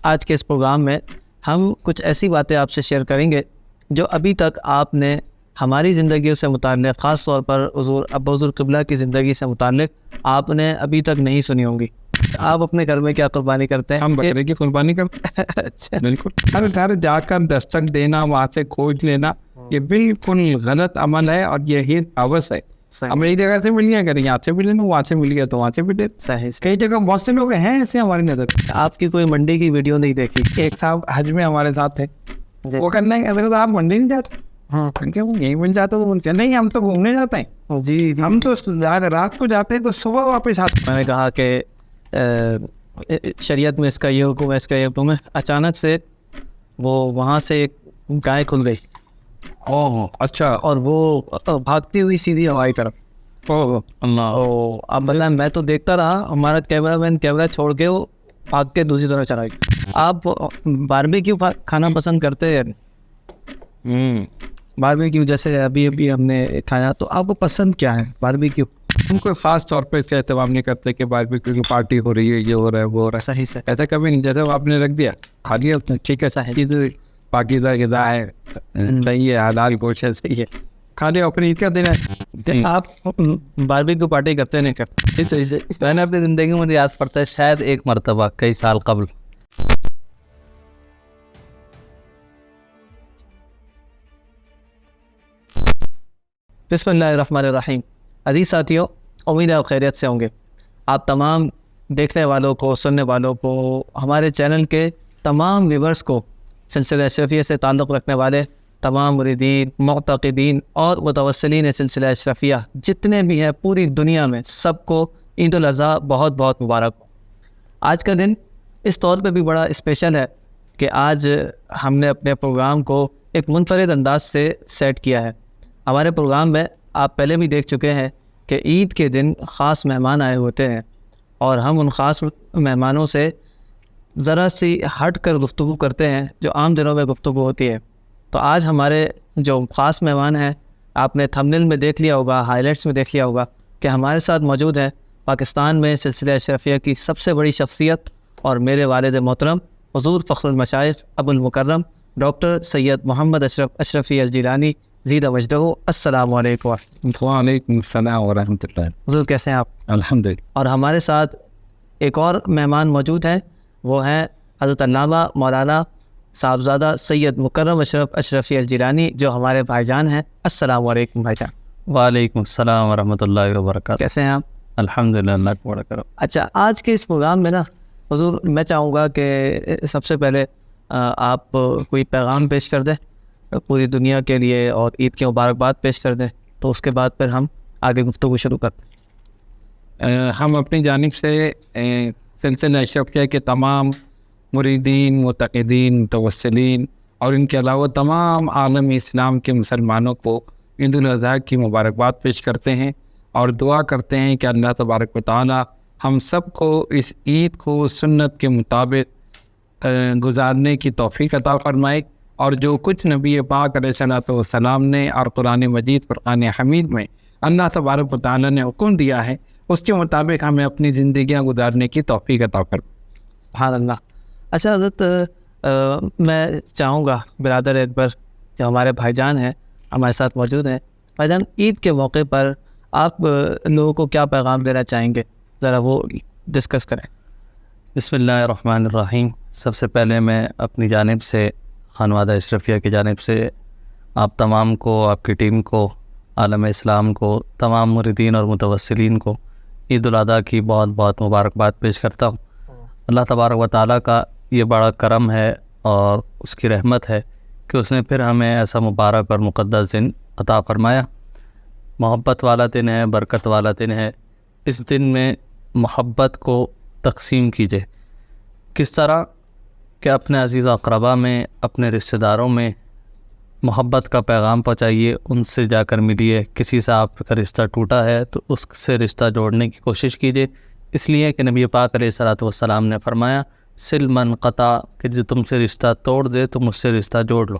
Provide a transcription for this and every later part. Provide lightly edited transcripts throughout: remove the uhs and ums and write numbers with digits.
آج کے اس پروگرام میں ہم کچھ ایسی باتیں آپ سے شیئر کریں گے جو ابھی تک آپ نے ہماری زندگیوں سے متعلق، خاص طور پر حضور ابا حضور قبلہ کی زندگی سے متعلق آپ نے ابھی تک نہیں سنی ہوں گی۔ آپ اپنے گھر میں کیا قربانی کرتے ہیں؟ ہم بکرے کی قربانی کرتے ہیں۔ اچھا، بالکل، ہر گھر جا کر دستک دینا، وہاں سے کھوج لینا، یہ بالکل غلط عمل ہے اور یہی حوث ہے۔ ہم ایک جگہ سے مل گیا کریں، یہاں سے بھی لینا، وہاں سے مل گیا تو وہاں سے بھی لینا۔ صحیح۔ کئی جگہ بہت سے لوگ ہیں ایسے ہماری نظر۔ آپ کی کوئی منڈی کی ویڈیو نہیں دیکھی؟ ایک صاحب حج میں ہمارے ساتھ تھے، وہ کرنا ہے اگر آپ منڈی نہیں جاتے، ہاں وہ یہیں مل جاتا تو بولتے نہیں ہم تو گھومنے جاتے ہیں، جی ہم تو رات کو جاتے ہیں تو صبح واپس آتے ہیں۔ میں نے کہا کہ شریعت میں اس کا یہ حکم ہے، اس کا یہ حکم ہے۔ اچانک سے وہ وہاں سے ایک گائے کھل گئی، اوہ اچھا، اور وہ بھاگتی ہوئی سیدھی ہماری طرف۔ اوہ اللہ، آپ بتائیں، میں تو دیکھتا رہا، ہمارا کیمرہ مین کیمرہ چھوڑ کے وہ بھاگ کے دوسری طرف چلا گیا۔ آپ باربیکیو کھانا پسند کرتے ہیں؟ باربیکیو جیسے ابھی ہم نے کھایا، تو آپ کو پسند کیا ہے باربیکیو؟ ہم کوئی خاص طور پہ اس کا اہتمام نہیں کرتے کہ باربیکیو کی پارٹی ہو رہی ہے، یہ ہو رہا ہے، وہ ہو رہا ہے۔ صحیح سے ایسا کبھی نہیں، جیسے آپ نے رکھ دیا کھا لیا اس نے، ٹھیک ہے صحیح، پاکیزہ غذا ہے، صحیح ہے، حلال گوشت ہے، صحیح ہے، کھا لیا اور پھر عید کا دن ہے۔ آپ باربیکیو پارٹی کرتے نہیں کرتے؟ صحیح سے میں نے اپنی زندگی میں یاد پڑتا ہے شاید ایک مرتبہ کئی سال قبل۔ بسم اللہ الرحمن الرحیم۔ عزیز ساتھیوں، امید ہے آپ خیریت سے ہوں گے۔ آپ تمام دیکھنے والوں کو، سننے والوں کو، ہمارے چینل کے تمام ویورز کو، سلسلہ اشرفیہ سے تعلق رکھنے والے تمام مریدین، معتقدین اور متوسلین سلسلہ اشرفیہ جتنے بھی ہیں پوری دنیا میں، سب کو عید الاضحیٰ بہت بہت مبارک ہو۔ آج کا دن اس طور پہ بھی بڑا اسپیشل ہے کہ آج ہم نے اپنے پروگرام کو ایک منفرد انداز سے سیٹ کیا ہے۔ ہمارے پروگرام میں آپ پہلے بھی دیکھ چکے ہیں کہ عید کے دن خاص مہمان آئے ہوتے ہیں، اور ہم ان خاص مہمانوں سے ذرا سی ہٹ کر گفتگو کرتے ہیں جو عام دنوں میں گفتگو ہوتی ہے۔ تو آج ہمارے جو خاص مہمان ہیں، آپ نے تھمبنیل میں دیکھ لیا ہوگا، ہائی لائٹس میں دیکھ لیا ہوگا کہ ہمارے ساتھ موجود ہیں پاکستان میں سلسلہ اشرفیہ کی سب سے بڑی شخصیت اور میرے والد محترم حضور فخر المشائخ ابو المکرم ڈاکٹر سید محمد اشرف اشرفی الجیلانی زیدہ مجدہ۔ السلام علیکم۔ وعلیکم السلام ورحمۃ اللہ۔ حضور کیسے ہیں آپ؟ الحمد للہ۔ اور ہمارے ساتھ ایک اور مہمان موجود ہیں، وہ ہیں حضرت علامہ مولانا صاحبزادہ سید مکرم اشرف اشرفی الجیلانی، جو ہمارے بھائی جان ہیں۔ السلام علیکم بھائی جان۔ وعلیکم السلام ورحمۃ اللہ وبرکاتہ۔ کیسے ہیں آپ؟ الحمد للہ، اللہ کا بڑا کرم۔ اچھا، آج کے اس پروگرام میں نا حضور، میں چاہوں گا کہ سب سے پہلے آپ کوئی پیغام پیش کر دیں پوری دنیا کے لیے اور عید کی مبارکباد پیش کر دیں، تو اس کے بعد پھر ہم آگے گفتگو شروع کرتے ہیں۔ ہم اپنی جانب سے سلسلہ اشرفیہ کے تمام مریدین، متقدین، متوسلین اور ان کے علاوہ تمام عالم اسلام کے مسلمانوں کو عید الاضحیٰ کی مبارکباد پیش کرتے ہیں اور دعا کرتے ہیں کہ اللہ تبارک و تعالی ہم سب کو اس عید کو سنت کے مطابق گزارنے کی توفیق عطا فرمائے، اور جو کچھ نبی پاک علیہ الصلوۃ والسلام نے اور قرآن مجید فرقان حمید میں اللہ تبارک و تعالی نے حکم دیا ہے، اس کے مطابق ہمیں اپنی زندگیاں گزارنے کی توفیق عطا فرمائے۔ سبحان اللہ۔ اچھا حضرت، میں چاہوں گا برادر اکبر جو ہمارے بھائی جان ہیں ہمارے ساتھ موجود ہیں، بھائی جان عید کے موقع پر آپ لوگوں کو کیا پیغام دینا چاہیں گے، ذرا وہ ڈسکس کریں۔ بسم اللہ الرحمن الرحیم۔ سب سے پہلے میں اپنی جانب سے، خانوادہ اشرفیہ کی جانب سے آپ تمام کو، آپ کی ٹیم کو، عالم اسلام کو، تمام مریدین اور متوسلین کو عید الاضحیٰ کی بہت بہت مبارکباد پیش کرتا ہوں۔ اللہ تبارک و تعالیٰ کا یہ بڑا کرم ہے اور اس کی رحمت ہے کہ اس نے پھر ہمیں ایسا مبارک اور مقدس دن عطا فرمایا۔ محبت والا دن ہے، برکت والا دن ہے۔ اس دن میں محبت کو تقسیم کیجیے۔ کس طرح کہ اپنے عزیز و اقربا میں، اپنے رشتہ داروں میں محبت کا پیغام پہنچائیے، ان سے جا کر ملیے۔ کسی سے آپ کا رشتہ ٹوٹا ہے تو اس سے رشتہ جوڑنے کی کوشش کیجیے، اس لیے کہ نبی پاک علیہ الصلوۃ والسلام نے فرمایا سل من قطع، کہ جو تم سے رشتہ توڑ دے تم اس سے رشتہ جوڑ لو۔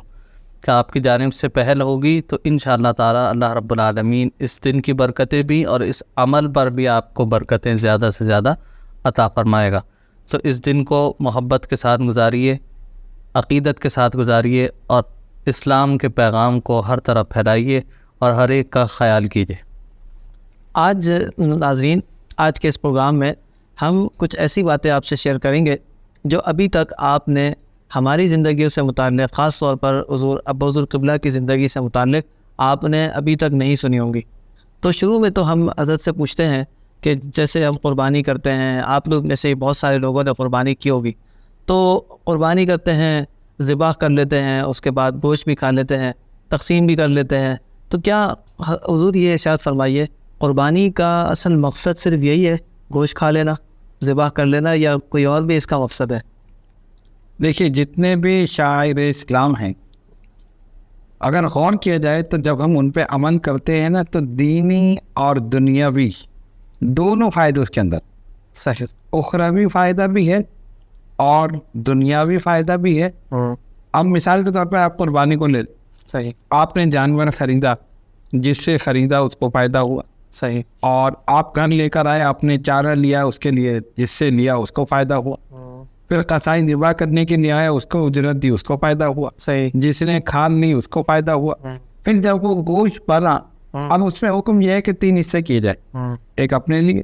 کہ آپ کی جانب سے پہل ہوگی تو انشاءاللہ تعالی اللہ رب العالمین اس دن کی برکتیں بھی اور اس عمل پر بھی آپ کو برکتیں زیادہ سے زیادہ عطا فرمائے گا۔ تو اس دن کو محبت کے ساتھ گزاریے، عقیدت کے ساتھ گزاریے، اور اسلام کے پیغام کو ہر طرف پھیلائیے اور ہر ایک کا خیال کیجیے۔ آج ناظرین، آج کے اس پروگرام میں ہم کچھ ایسی باتیں آپ سے شیئر کریں گے جو ابھی تک آپ نے ہماری زندگیوں سے متعلق، خاص طور پر حضور ابوذر قبلہ کی زندگی سے متعلق آپ نے ابھی تک نہیں سنی ہوں گی۔ تو شروع میں تو ہم حضرت سے پوچھتے ہیں کہ جیسے ہم قربانی کرتے ہیں، آپ لوگ میں سے بہت سارے لوگوں نے قربانی کی ہوگی، تو قربانی کرتے ہیں، ذبح کر لیتے ہیں، اس کے بعد گوشت بھی کھا لیتے ہیں، تقسیم بھی کر لیتے ہیں، تو کیا حضور یہ ارشاد فرمائیے، قربانی کا اصل مقصد صرف یہی ہے، گوشت کھا لینا، ذبح کر لینا، یا کوئی اور بھی اس کا مقصد ہے؟ دیکھیے، جتنے بھی شاعر اسلام ہیں، اگر غور کیا جائے تو جب ہم ان پہ عمل کرتے ہیں نا، تو دینی اور دنیاوی دونوں فائدے اس کے اندر، صحیح، اخروی فائدہ بھی ہے اور دنیاوی فائدہ بھی ہے۔ اب مثال کے طور پہ آپ قربانی کو لے، صحیح، آپ نے جانور خریدا، جس سے خریدا اس کو فائدہ ہوا، صحیح، اور آپ گھر لے کر آئے، آپ نے چارہ لیا اس کے لیے، جس سے لیا اس کو فائدہ ہوا، پھر قصائی ذبح کرنے کے لیے آیا، اس کو اجرت دی، اس کو فائدہ ہوا، صحیح، جس نے کھان لی اس کو فائدہ ہوا۔ پھر جب وہ گوشت بنا، اب اس میں حکم یہ ہے کہ 3 حصے کیے جائے، ایک اپنے لیے،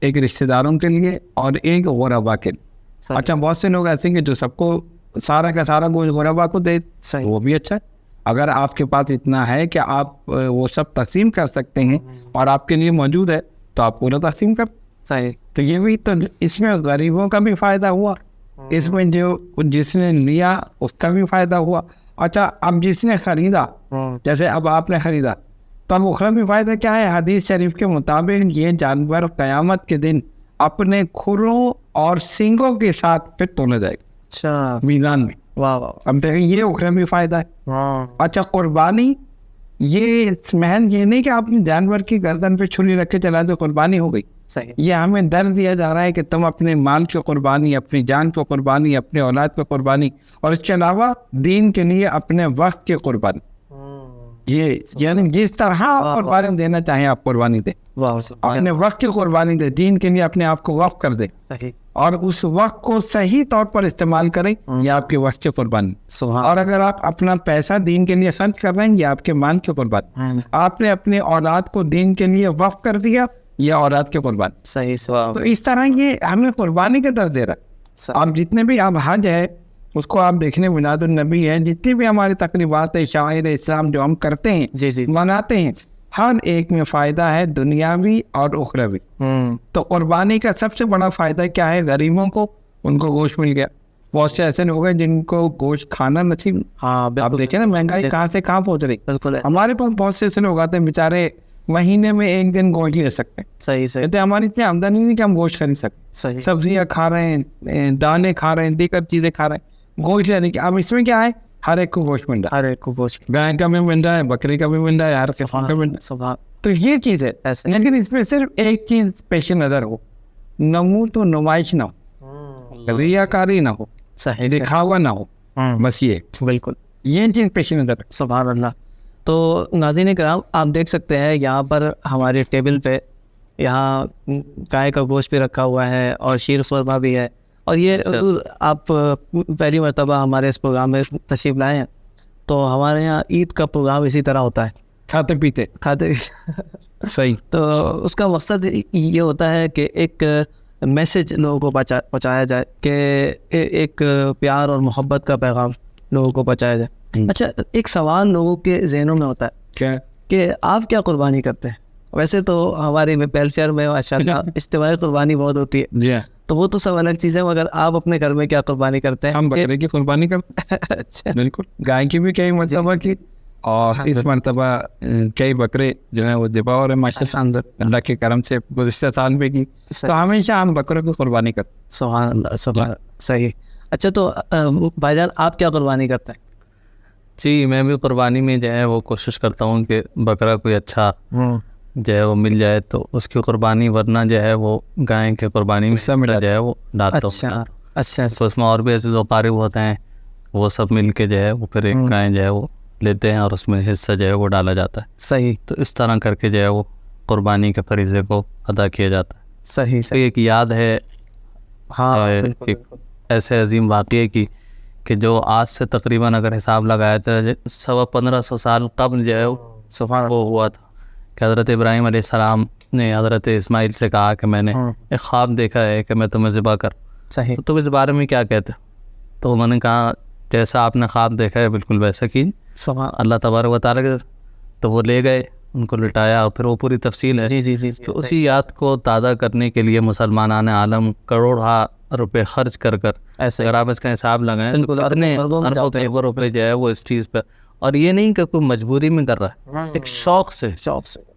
ایک رشتہ داروں کے لیے، اور ایک غربا کے لیے۔ اچھا، بہت سے لوگ ایسے ہیں کہ جو سب کو سارا کا سارا گوشت غربا کو دے، وہ بھی اچھا ہے۔ اگر آپ کے پاس اتنا ہے کہ آپ وہ سب تقسیم کر سکتے ہیں اور آپ کے لیے موجود ہے، تو آپ پورا تقسیم کر۔ صحیح، تو یہ بھی تو اس میں غریبوں کا بھی فائدہ ہوا، اس میں جو جس نے لیا اس کا بھی فائدہ ہوا۔ اچھا، اب جس نے خریدا، جیسے اب آپ نے خریدا، تو اب اخروی فائدہ کیا ہے؟ حدیث شریف کے مطابق یہ جانور قیامت کے دن اپنے کھروں اور سینگوں کے ساتھ پھر تولا جائے گا اچھا، میزان میں۔ واہ واہ، اب دیکھیں، یہ اخروی فائدہ ہے۔ اچھا، قربانی، یہ محض یہ نہیں کہ آپ نے جانور کی گردن پہ چھری رکھ کے چلا دو قربانی ہو گئی۔ صحیح، یہ ہمیں درد دیا جا رہا ہے کہ تم اپنے مال کی قربانی، اپنی جان کی قربانی، اپنے اولاد کی قربانی، اور اس کے علاوہ دین کے لیے اپنے وقت کی قربانی، یہ یعنی جس طرح آپ قربانی دینا چاہیں آپ قربانی دیں، اپنے وقت کی قربانی دیں، دین کے لیے اپنے آپ کو وقف کر دیں، صحیح، اور اس وقت کو صحیح طور پر استعمال کریں، یہ آپ کے وقت کی قربانی۔ سبحان، اور اگر آپ اپنا پیسہ دین کے لیے خرچ کر رہے ہیں، یہ آپ کے مال کی قربانی۔ آپ نے اپنے اولاد کو دین کے لیے وقف کر دیا، یہ اولاد کی قربانی۔ صحیح، سبحان، تو اس طرح یہ ہمیں قربانی کا درد دے رہا ہے۔ آپ جتنے بھی اب حج ہے اس کو آپ دیکھنے، میلاد النبی ہے، جتنی بھی ہماری تقریبات ہے، شاعر اسلام جو ہم کرتے ہیں، جی جی، مناتے ہیں، ہر ایک میں فائدہ ہے دنیاوی اور اخروی۔ تو قربانی کا سب سے بڑا فائدہ کیا ہے؟ غریبوں کو ان کو گوشت مل گیا۔ بہت سے ایسے لوگ ہیں جن کو گوشت کھانا نصیب، ہاں، آپ دیکھیں نا مہنگائی کہاں سے کہاں پہنچ رہی۔ بالکل، ہمارے پاس بہت سے ایسے لوگ آتے ہیں بیچارے مہینے میں 1 دن گوشت لے سکتے ہیں، صحیح، صحیح، کہتے ہیں ہماری اتنی آمدنی نہیں کہ ہم گوشت خرید سکتے، صحیح، سبزیاں کھا رہے ہیں، دانے کھا رہے ہیں، دیگر چیزیں کھا رہے ہیں، گوشت لینے کی۔ اب اس میں کیا ہے؟ ہر ایک کو گوشت مل رہا ہر ایک کو گوشت، ہے، گائے کا بھی مل رہا ہے، بکری کا بھی مل رہا ہے، ہر قسم کا مل رہا ہے۔ سبحان، تو یہ چیز ہے، ایسے، لیکن اس میں صرف ایک چیز پیش نظر ہو، نمود و نمائش نہ ہو، ریاکاری نہ ہو، صحیح، دکھاوا نہ ہو، بس یہ بالکل، یہ چیز پیش نظر ہے۔ سبحان اللہ۔ تو ناظرین کرام، آپ دیکھ سکتے ہیں یہاں پر ہمارے ٹیبل پہ یہاں گائے کا گوشت بھی رکھا ہوا ہے اور شیر خورما بھی ہے، اور یہ حضور آپ پہلی مرتبہ ہمارے اس پروگرام میں تشریف لائے ہیں، تو ہمارے یہاں عید کا پروگرام اسی طرح ہوتا ہے، کھاتے پیتے کھاتے صحیح۔ تو اس کا مقصد یہ ہوتا ہے کہ ایک میسج لوگوں کو پہنچایا جائے، کہ ایک پیار اور محبت کا پیغام لوگوں کو پہنچایا جائے۔ اچھا، ایک سوال لوگوں کے ذہنوں میں ہوتا ہے کیا کہ آپ کیا قربانی کرتے ہیں؟ ویسے تو ہمارے ویلفیئر میں ماشاء اللہ اجتماعی قربانی بہت ہوتی ہے، جی ہاں، تو وہ تو سب الگ چیز ہے، مگر آپ اپنے گھر میں کیا قربانی کرتے ہیں؟ ہم بکرے کی قربانی کرتے ہیں، اچھا، بالکل، گائے کی بھی کئی مرتبہ کی، اور اس مرتبہ کئی بکرے جو ہیں وہ ذبح اور ماشاء اللہ کے کرم سے گزشتہ سال میں کی، تو ہمیشہ ہم بکروں کی قربانی کرتے ہیں۔ سبحان اللہ، سبحان، صحیح۔ اچھا، تو بھائی جان آپ کیا قربانی کرتے ہیں؟ جی، میں بھی قربانی میں جو ہے وہ کوشش کرتا ہوں کہ بکرا کوئی اچھا جو ہے وہ مل جائے تو اس کی قربانی، ورنہ جو ہے وہ گائے کی قربانی میں جو ہے وہ ڈالتا ہوں۔ اچھا، اچھا، تو اس میں اور بھی ایسے جو قارب ہوتے ہیں، وہ سب مل کے جو ہے وہ پھر ایک گائے جو ہے وہ لیتے ہیں اور اس میں حصہ جو ہے وہ ڈالا جاتا ہے۔ صحیح، تو اس طرح کر کے جو ہے وہ قربانی کے فریضے کو ادا کیا جاتا ہے۔ صحیح، تو ایک یاد ہے ہاں ایک ایسے عظیم واقعے کی کہ جو آج سے تقریباً اگر حساب لگایا تو 1500 سال قبل جو ہے وہ ہوا تھا کہ حضرت ابراہیم علیہ السلام نے حضرت اسماعیل سے کہا کہ میں نے ایک خواب دیکھا ہے کہ میں تمہیں ذبح کر. صحیح. تو تم اس بارے میں کیا کہتے؟ تو میں نے کہا جیسا آپ نے خواب دیکھا ہے بالکل ویسا کی اللہ تبارک و تعالیٰ کے. تو وہ لے گئے, ان کو لٹایا, اور پھر وہ پوری تفصیل ہے. جی. تو اسی یاد کو تازہ کرنے کے لیے مسلمانان عالم کروڑا روپے خرچ کر ایسے اگر آپ اس کا حساب لگائیں بالکل اتنے اربوں روپے جو ہے وہ اس چیز پہ. اور یہ نہیں کہ کوئی مجبوری میں کر رہا ہے, ایک شوق سے,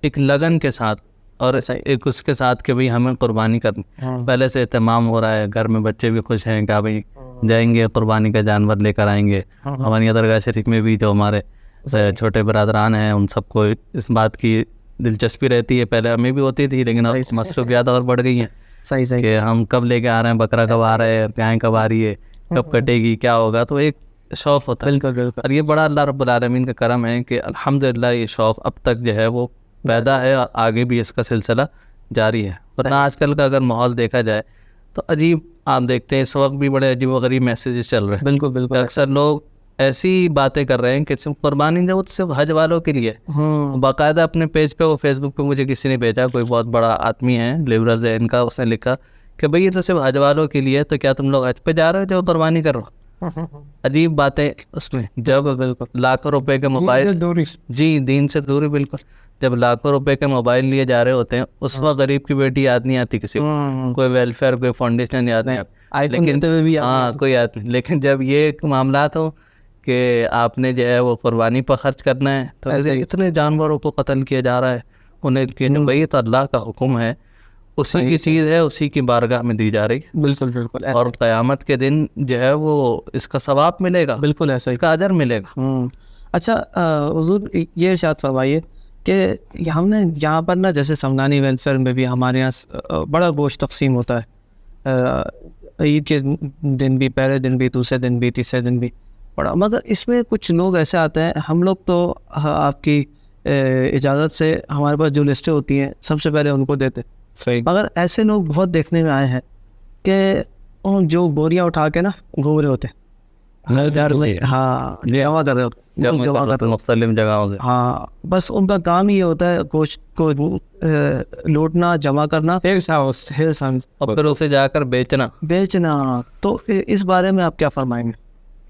ایک لگن کے ساتھ, اور ایک اس کے ساتھ کہ بھئی ہمیں قربانی کرنی. پہلے سے اہتمام ہو رہا ہے, گھر میں بچے بھی خوش ہیں کہ بھئی جائیں گے قربانی کا جانور لے کر آئیں گے. ہماری درگاہ شریف میں بھی جو ہمارے چھوٹے برادران ہیں ان سب کو اس بات کی دلچسپی رہتی ہے. پہلے ہمیں بھی ہوتی تھی لیکن اب مصروفیات اور بڑھ گئی ہیں. صحیح کہ ہم کب لے کے آ رہے ہیں, بکرا کب آ رہا ہے, گائے کب آ رہی ہے, کب کٹے گی, کیا ہوگا. تو ایک شوق ہوتا ہے. بالکل. اور یہ بڑا اللہ رب العالمین کا کرم ہے کہ الحمدللہ یہ شوق اب تک جو ہے وہ پیدا ہے, اور آگے بھی اس کا سلسلہ جاری ہے. ورنہ آج کل کا اگر ماحول دیکھا جائے تو عجیب, آپ دیکھتے ہیں اس وقت بھی بڑے عجیب و غریب میسیجز چل رہے ہیں. بالکل. اکثر لوگ ایسی باتیں کر رہے ہیں کہ صرف قربانی جو صرف حج والوں کے لیے. باقاعدہ اپنے پیج پہ, وہ فیس بک پہ مجھے کسی نے بھیجا, کوئی بہت بڑا آدمی ہے, لیبرل ہے ان کا, اس نے لکھا کہ بھئی یہ تو صرف حج والوں کے لیے, تو کیا تم لوگ حج پہ جا رہے ہو جو قربانی کر رہے ہو؟ عجیب باتیں اس میں. جب لاکھوں روپے کے موبائل, جی دین سے دوری بالکل, جب لاکھوں روپے کے موبائل لیے جا رہے ہوتے ہیں اس وقت غریب کی بیٹی یاد نہیں آتی کسی کو, کوئی ویلفیئر, کوئی فاؤنڈیشن یاد نہیں آتی, لیکن ہاں کوئی یاد نہیں. لیکن جب یہ معاملات ہو کہ آپ نے جو ہے وہ قربانی پر خرچ کرنا ہے, تو اتنے جانوروں کو قتل کیا جا رہا ہے, انہیں بھئی تو اللہ کا حکم ہے, اسی کی چیز ہے, اسی کی بارگاہ میں دی جا رہی ہے. بالکل. اور قیامت کے دن جو ہے وہ اس کا ثواب ملے گا, بالکل ایسا ہی, اس کا اجر ملے گا. اچھا حضور یہ ارشاد فرمائیے کہ ہم نے یہاں پر نا, جیسے سمنانی ویلفیئر میں بھی ہمارے یہاں بڑا گوشت تقسیم ہوتا ہے, عید کے دن بھی, پہلے دن بھی, دوسرے دن بھی, تیسرے دن بھی بڑا. مگر اس میں کچھ لوگ ایسے آتے ہیں, ہم لوگ تو آپ کی اجازت سے ہمارے پاس جو لسٹیں ہوتی ہیں سب سے پہلے ان کو دیتے. صحیح. مگر ایسے لوگ بہت دیکھنے میں آئے ہیں کہ جو بوریاں اٹھا کے نا گھوم رہے ہوتے ہیں, ہاں جمع کر رہے ہوتے مختلف جگہوں سے. ہاں بس ان کا کام ہی یہ ہوتا ہے گوشت کو لوٹنا, جمع کرنا, اور پھر اسے جا کر بیچنا. تو اس بارے میں آپ کیا فرمائیں گے؟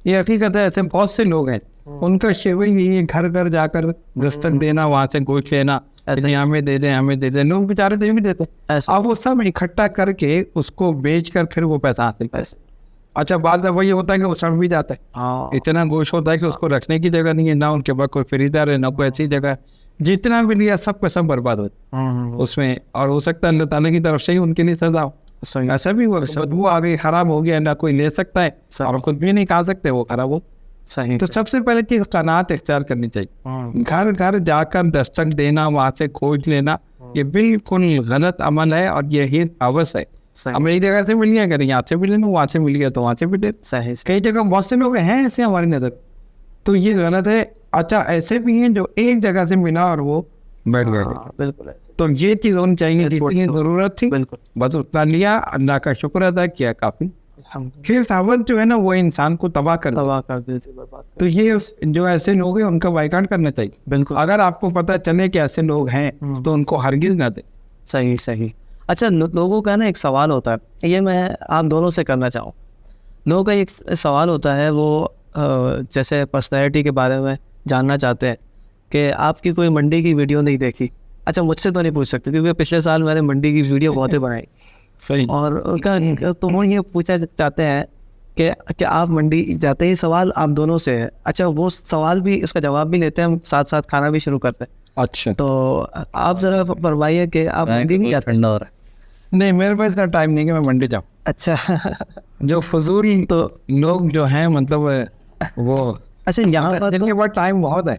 یہ حقیقت ہے, ایسے بہت سے لوگ ہیں ان کا شیوہ یہ گھر گھر جا کر دستک دینا, وہاں سے گوشت لینا, ہمیں دے دیں. لوگ بیچارے تو بھی دیتے, اب وہ سب اکٹھا کر کے اس کو بیچ کر پھر وہ پیسہ حاصل کرتے. اچھا بعض دفعہ یہ ہوتا ہے کہ وہ سڑ بھی جاتا ہے, اتنا گوشت ہوتا ہے کہ اس کو رکھنے کی جگہ نہیں ہے, نہ ان کے پاس کوئی فریزر ہے, نہ کوئی ایسی جگہ, جتنا بھی لیا سب کا سب برباد ہوتا اس میں. اور ہو سکتا ہے اللہ تعالیٰ کی طرف سے ہی ان کے لیے سزا ہو. ایسا بھی ہوا, بدبو آ گئی, خراب ہو گیا, نہ کوئی لے سکتا ہے اور خود بھی نہیں کھا سکتے, وہ خراب ہو. صحیح. تو سب سے پہلے چیز قناعت اختیار کرنی چاہیے. گھر گھر جا کر دستک دینا, وہاں سے کھوج لینا, یہ بالکل غلط عمل ہے, اور یہی حوث ہے. ہم ایک جگہ سے مل گیا کریں, یہاں سے بھی لینا, وہاں سے مل گیا تو وہاں سے بھی لے. صحیح. کئی جگہ بہت سے لوگ ہیں ایسے ہماری نظر, تو یہ غلط ہے. اچھا ایسے بھی ہیں جو ایک جگہ سے ملا اور وہ بیٹھ گئے. بالکل. تو یہ چیز ہونی چاہیے, جتنی ضرورت تھی بس اتنا لیا, اللہ کا شکر ادا کیا, کافی. پھر ساون جو ہے نا وہ انسان کو تباہ کر دیتے. تو یہ جو ایسے لوگ ہیں ان کا بائیکاٹ کرنا چاہیے. بالکل. اگر آپ کو پتہ چلے کہ ایسے لوگ ہیں تو ان کو ہرگز نہ دیں. صحیح. اچھا لوگوں کا نا ایک سوال ہوتا ہے, یہ میں آپ دونوں سے کرنا چاہوں. لوگوں کا ایک سوال ہوتا ہے, وہ جیسے پرسنالٹی کے بارے میں جاننا چاہتے ہیں کہ آپ کی کوئی منڈی کی ویڈیو نہیں دیکھی. اچھا مجھ سے تو نہیں پوچھ سکتے کیونکہ پچھلے سال میں نے منڈی کی ویڈیو بہت بنائی. صحیح. اور ان کا تو وہ یہ پوچھنا چاہتے ہیں کہ آپ منڈی جاتے ہی, سوال آپ دونوں سے ہے. اچھا وہ سوال بھی, اس کا جواب بھی لیتے ہیں ہم, ساتھ ساتھ کھانا بھی شروع کرتے ہیں. اچھا تو آپ ذرا فرمائیے کہ آپ منڈی نہیں جاتے؟ نہیں, میرے پاس اتنا ٹائم نہیں کہ میں منڈی جاؤں. اچھا جو فضول تو لوگ جو ہیں مطلب وہ, اچھا یہاں پر جن کے پاس ٹائم بہت ہے,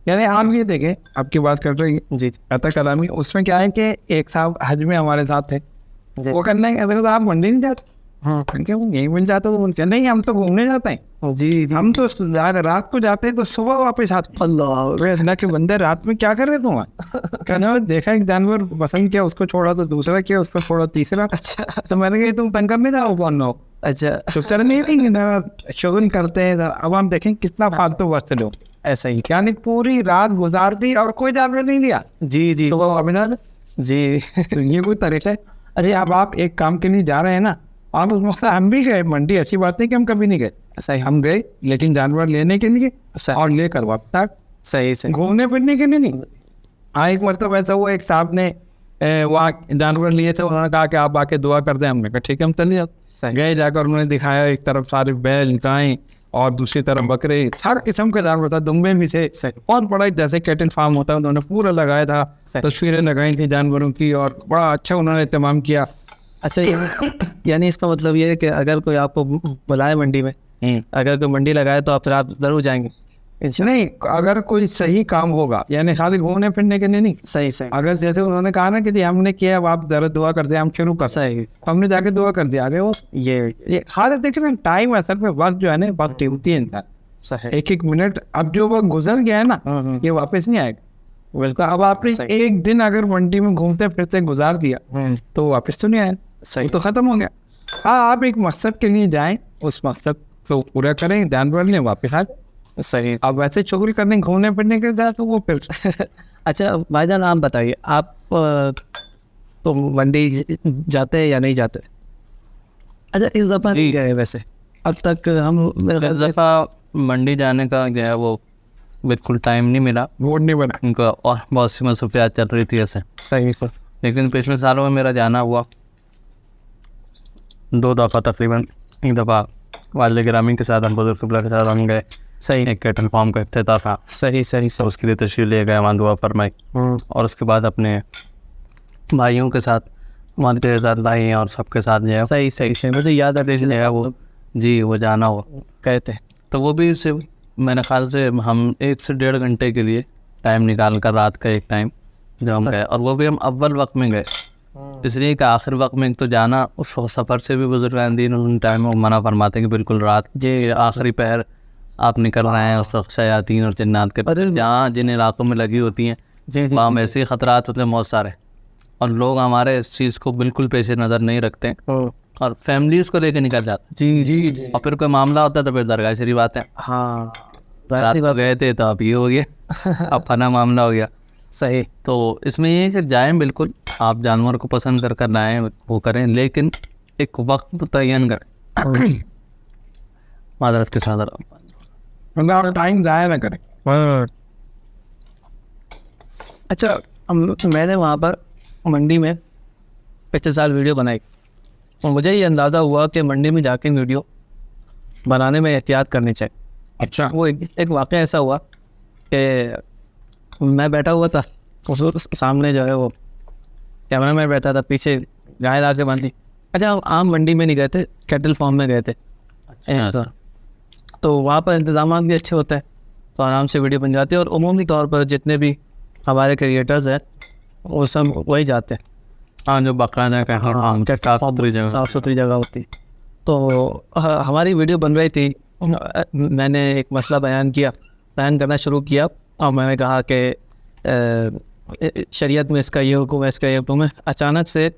یعنی آپ یہ دیکھیں, آپ کی بات کر رہے ہیں جی عطا کلامی, اس میں کیا ہے کہ ایک صاحب حج میں ہمارے ساتھ تھے, وہ کرنا ہے کہ آپ منڈی نہیں جاتے. ہاں کہ وہ یہیں مل جاتا تو بولتے نہیں ہم تو گھومنے جاتے ہیں. جی ہم تو رات کو جاتے ہیں تو صبح واپس آتے ہیں. اللہ کہ بندے رات میں کیا کر رہے تم؟ کہنا دیکھا ایک جانور پسند کیا اس کو چھوڑا تو دوسرا کیا اس کو چھوڑا تیسرا. اچھا تو میں نے کہا تم تنگ کرنے جاؤ کون ہو. اچھا تو سر نہیں شغل کرتے ہیں. اب ہم دیکھیں کتنا فالتو وقت لو. ایسا ہی. یعنی پوری رات گزار دی اور کوئی جانور نہیں دیا. جی جی تو وہ ابھی جی. تو یہ کوئی طریقہ ہے؟ اچھا اب آپ ایک کام کے لیے جا رہے ہیں نا, آپ اس وقت ہم بھی گئے منڈی, ایسی بات نہیں کہ ہم کبھی نہیں گئے. صحیح. ہم گئے لیکن جانور لینے کے لیے اور لے کر واپس آ. صحیح سے گھومنے پھرنے کے لیے نہیں. ہاں ایک مرتبہ ایسا ہوا, ایک صاحب نے وہاں جانور لیے تھے, انہوں نے کہا کہ آپ آ کے دعا کر دیں. ہم نے کہا ٹھیک ہے ہم چلے جاتے. گئے جا کر انہوں نے دکھایا ایک طرف سارے بیل گائیں اور دوسری طرف بکرے, ہر قسم کے جانور تھا, دمبے بھی تھے. بہت بڑا جیسے کیٹل فارم ہوتا ہے انہوں نے پورا لگایا تھا, تصویریں لگائی تھیں جانوروں کی اور بڑا اچھا انہوں نے اہتمام کیا. اچھا یعنی اس کا مطلب یہ ہے کہ اگر کوئی آپ کو بلائے منڈی میں, اگر کوئی منڈی لگائے تو آپ ضرور جائیں گے؟ نہیں, اگر کوئی صحیح کام ہوگا, یعنی خالی گھومنے پھرنے کے لیے نہیں. صحیح صحیح. اگر جیسے انہوں نے کہا نا کہ جی ہم نے کیا, اب آپ ذرا دعا کر دیں, ہم شروع کر. صحیح. ہم نے جا کے دعا کر دیا. آگے وہ یہ خالی دیکھ رہے ہیں ٹائم اصل میں وقت جو ہے نا بہت قیمتی ہے انسان. صحیح. ایک ایک منٹ اب جو وہ گزر گیا ہے نا یہ واپس نہیں آئے گا. بالکل. اب آپ نے ایک دن اگر منڈی میں گھومتے پھرتے گزار دیا تو واپس تو نہیں آئے. صحیح. تو ختم ہو گیا. ہاں آپ ایک مقصد کے لیے جائیں, اس مقصد کو پورا کریں, جانور لیں, واپس آ جائیں. صحیح. اب ویسے شغل کرنے گھومنے پھرنے کے جائے تو وہ پھر اچھا بھائی جان آپ بتائیے, آپ تو منڈی جاتے ہیں یا نہیں جاتے؟ اچھا اس دفعہ نہیں گئے ویسے اب تک؟ ہم اس دفعہ منڈی جانے کا جو ہے وہ بالکل ٹائم نہیں ملا, موڈ نہیں بنا ان کا, اور بہت سی مصروفیات چل رہی تھی ایسے. صحیح سر. لیکن پچھلے سالوں میں میرا جانا ہوا 2 دفعہ تقریباً. ایک دفعہ والد گرامی کے ساتھ ہم بزرگ قبلہ کے ساتھ ہم گئے. صحیح. ایک کیٹل فارم کا افتتاح تھا. صحیح صحیح تو اس کے لیے تشریف لے گئے, وہاں دعا فرمائی. اور اس کے بعد اپنے بھائیوں کے ساتھ, والد کے ساتھ, بھائی اور سب کے ساتھ جو ہے صحیح صحیح صحیح مجھے یاد ہے وہ جی وہ جانا ہوا کہتے. تو وہ بھی صرف میرے خیال سے ہم 1 سے 1.5 گھنٹے کے لیے ٹائم نکال کر, رات کا ایک ٹائم جو ہم گئے, اور وہ بھی ہم اول وقت میں گئے. اس لیے کہ آخر وقت میں تو جانا, اس سفر سے بھی بزرگان دین ان ٹائم میں منع فرماتے ہیں کہ بالکل رات جی آخری پہر آپ نکل رہے ہیں, اس وقت شیاطین اور جنات کے جہاں جن علاقوں میں لگی ہوتی ہیں وہاں ایسے خطرات ہوتے ہیں بہت سارے, اور لوگ ہمارے اس چیز کو بالکل پیش نظر نہیں رکھتے اور فیملیز کو لے کے نکل جاتے. جی جی جی. اور پھر کوئی معاملہ ہوتا ہے تو پھر درگاہ شریف آتے ہیں. ہاں رات کو گئے تھے تو اب یہ ہو گیا, اب فنا معاملہ ہو گیا. صحیح. تو اس میں یہ کہ جائیں بالکل, آپ جانور کو پسند کر لائیں وہ کریں, لیکن ایک وقت تعین کریں. معذرت کے ساتھ ٹائم ضائع نہ کریں. اچھا میں نے وہاں پر منڈی میں پچھلے سال ویڈیو بنائی, اور مجھے یہ اندازہ ہوا کہ منڈی میں جا کے ویڈیو بنانے میں احتیاط کرنی چاہیے. اچھا. وہ ایک واقعہ ایسا ہوا کہ میں بیٹھا ہوا تھا, اس سامنے جو ہے وہ کیمرہ مین بیٹھا تھا, پیچھے گائے لا کے باندھی. اچھا ہم عام منڈی میں نہیں گئے تھے, کیٹل فارم میں گئے تھے. تو وہاں پر انتظامات بھی اچھے ہوتے ہیں, تو آرام سے ویڈیو بن جاتی ہے. اور عمومی طور پر جتنے بھی ہمارے کریٹرز ہیں وہ سب وہی جاتے ہیں. ہاں جو باقاعدہ صاف ستھری جگہ ہوتی. تو ہماری ویڈیو بن رہی تھی, میں نے ایک مسئلہ بیان کرنا شروع کیا, اور میں نے کہا کہ شریعت میں اس کا یہ حکم ہے, اس کا یہ حکم ہے. اچانک سے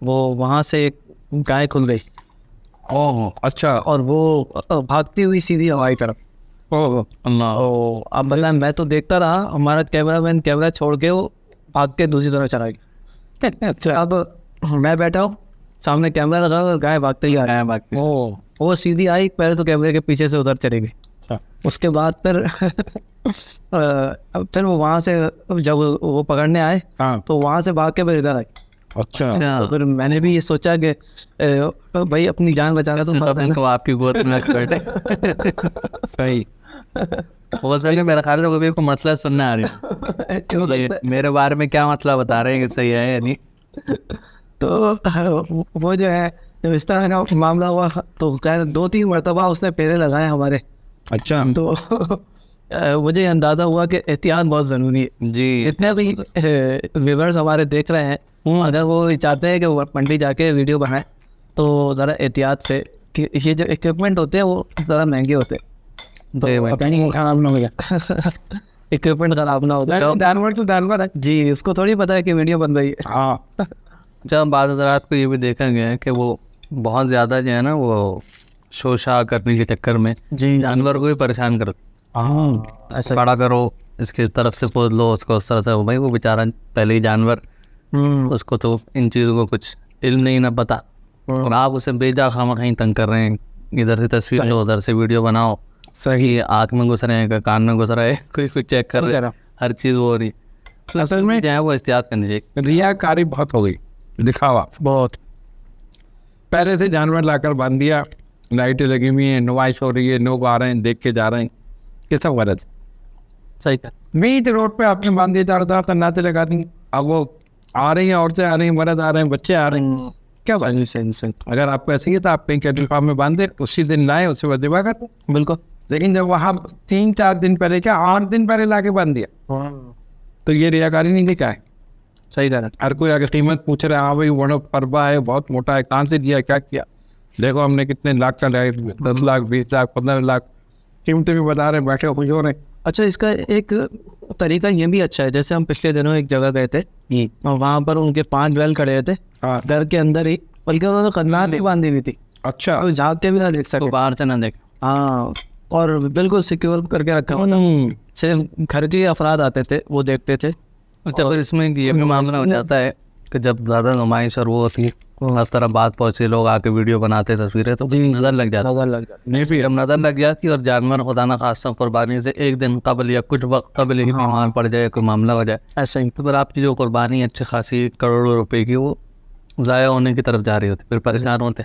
وہ وہاں سے ایک گائے کھل گئی. اچھا. اور وہ بھاگتی ہوئی سیدھی ہماری طرف. اللہ. اب بتائیں, میں تو دیکھتا رہا, ہمارا کیمرہ مین کیمرہ چھوڑ کے وہ بھاگ کے دوسری طرف چلا گیا. اچھا. اب میں بیٹھا ہوں, سامنے کیمرہ لگا اور گائے بھاگتے ہی آ رہا ہے. وہ سیدھی آئی, پہلے تو کیمرے کے پیچھے سے ادھر چلی گئی. اس کے بعد پھر وہ وہاں سے جب وہ پکڑنے آئے تو وہاں سے بھاگ کے پھر ادھر آئی. اچھا. تو پھر میں نے بھی یہ سوچا کہ بھائی اپنی جان بچانا تو آپ کی گود میں بیٹھے. صحیح. وہ صحیح. میرا خیال ہے وہ بھی کوئی مسئلہ سننا آ رہی ہے, میرے بارے میں کیا مسئلہ بتا رہے ہیں کہ صحیح ہے یا نہیں. تو وہ جو ہے جب اس طرح کا معاملہ ہوا تو خیر 2-3 مرتبہ اس نے پیرے لگائے ہمارے. اچھا. تو مجھے اندازہ ہوا کہ احتیاط بہت ضروری ہے. جی. جتنے بھی ویورز ہمارے دیکھ رہے ہیں, اگر وہ چاہتے ہیں کہ وہ منڈی جا کے ویڈیو بنائیں تو ذرا احتیاط سے کہ یہ جو اکوپمنٹ ہوتے ہیں وہ ذرا مہنگے ہوتے ہیں، خراب نہ ہو جائے، اکوپمنٹ خراب نہ ہوتا ہے. جانور تو جانور ہے. جی اس کو تھوڑی پتہ ہے کہ ویڈیو بن رہی ہے. ہاں جب بعض حضرات کو یہ بھی دیکھا گیا ہے کہ وہ بہت زیادہ جو ہے نا وہ شوشا کرنے کے چکر میں جی جانور کو بھی پریشان کرتے. ہاں ایسا کھڑا کرو، اس کی طرف سے پوچھ لو، اس کو اس طرح سے. بھائی وہ بیچارہ پہلے ہی جانور، اس کو تو ان چیزوں کو کچھ علم نہیں نہ پتہ، اور آپ اسے بیجا خواہ کہیں تنگ کر رہے ہیں. ادھر سے تصویر لو، ادھر سے ویڈیو بناؤ، صحیح آنکھ میں گھس رہے ہیں، کان میں گھس رہے ہیں، کوئی کچھ چیک کر رہے ہیں، ہر چیز وہ ہو رہی. اصل میں جو ہے وہ احتیاط کرنی چاہیے. ریا کاری بہت ہو گئی، دکھاوا بہت. پہلے سے جانور لا کر باندھ دیا، لائٹیں لگی ہوئی ہیں، نمائش ہو رہی ہے، لوگ آ رہے ہیں، دیکھ کے جا رہے ہیں، یہ سب غلط. صحیح کر. بیچ روڈ پہ آپ نے باندھ دیا، چاروں طرف تناتے لگا دیں. اب وہ آ رہی ہیں، عورتیں آ رہی ہیں، مرد آ رہے ہیں، بچے آ رہے ہیں، کیا بات. صحیح. اگر آپ کو ایسے ہی تو آپ کہیں کیٹل فارم میں باندھے، اسی دن لائیں، اسے وظیفہ کرتے. بالکل. لیکن جب وہاں 3-4 دن پہلے، کیا 8 دن پہلے لا کے باندھ دیا، تو یہ ریاکاری نہیں دکھا ہے. صحیح کر. ہر کوئی اگر قیمت پوچھ رہا ہے، ہاں بھائی بڑا پربا ہے، بہت موٹا ہے، کہاں سے دیا، کیا کیا، دیکھو ہم نے کتنے لاکھ کا لیا، 10 لاکھ 20 لاکھ 15 لاکھ قیمتیں بھی بتا رہے ہیں، بیٹھے خوش ہو رہے ہیں. اچھا اس کا ایک طریقہ یہ بھی اچھا ہے، جیسے ہم پچھلے دنوں ایک جگہ گئے تھے اور وہاں پر ان کے 5 بیل کھڑے ہوئے تھے گھر کے اندر ہی، بلکہ انہوں نے قنات بھی باندھی ہوئی تھی. اچھا جھانک کے بھی نہ دیکھ سکے، باہر سے نہ دیکھ. ہاں، اور بالکل سیکیور کر کے رکھا ہوا. صرف گھر کے افراد آتے تھے، وہ دیکھتے تھے. اچھا پھر اس میں یہ بھی معاملہ ہو جاتا ہے کہ جب زیادہ نمائش اور وہ ہوتی ہے، ہر طرح بات پہنچے، لوگ آ کے ویڈیو بناتے، تصویریں، تو نظر لگ جاتی. نظر لگ جاتی. نہیں بھی جب نظر لگ جاتی اور جانور خدا نہ خاصہ قربانی سے ایک دن قبل یا کچھ وقت قبل ہی بیمار پڑ جائے، کوئی معاملہ ہو جائے، ایسا ہی. تو پھر آپ کی جو قربانی اچھی خاصی کروڑوں روپے کی وہ ضائع ہونے کی طرف جا رہی ہوتی، پھر پریشان ہوتے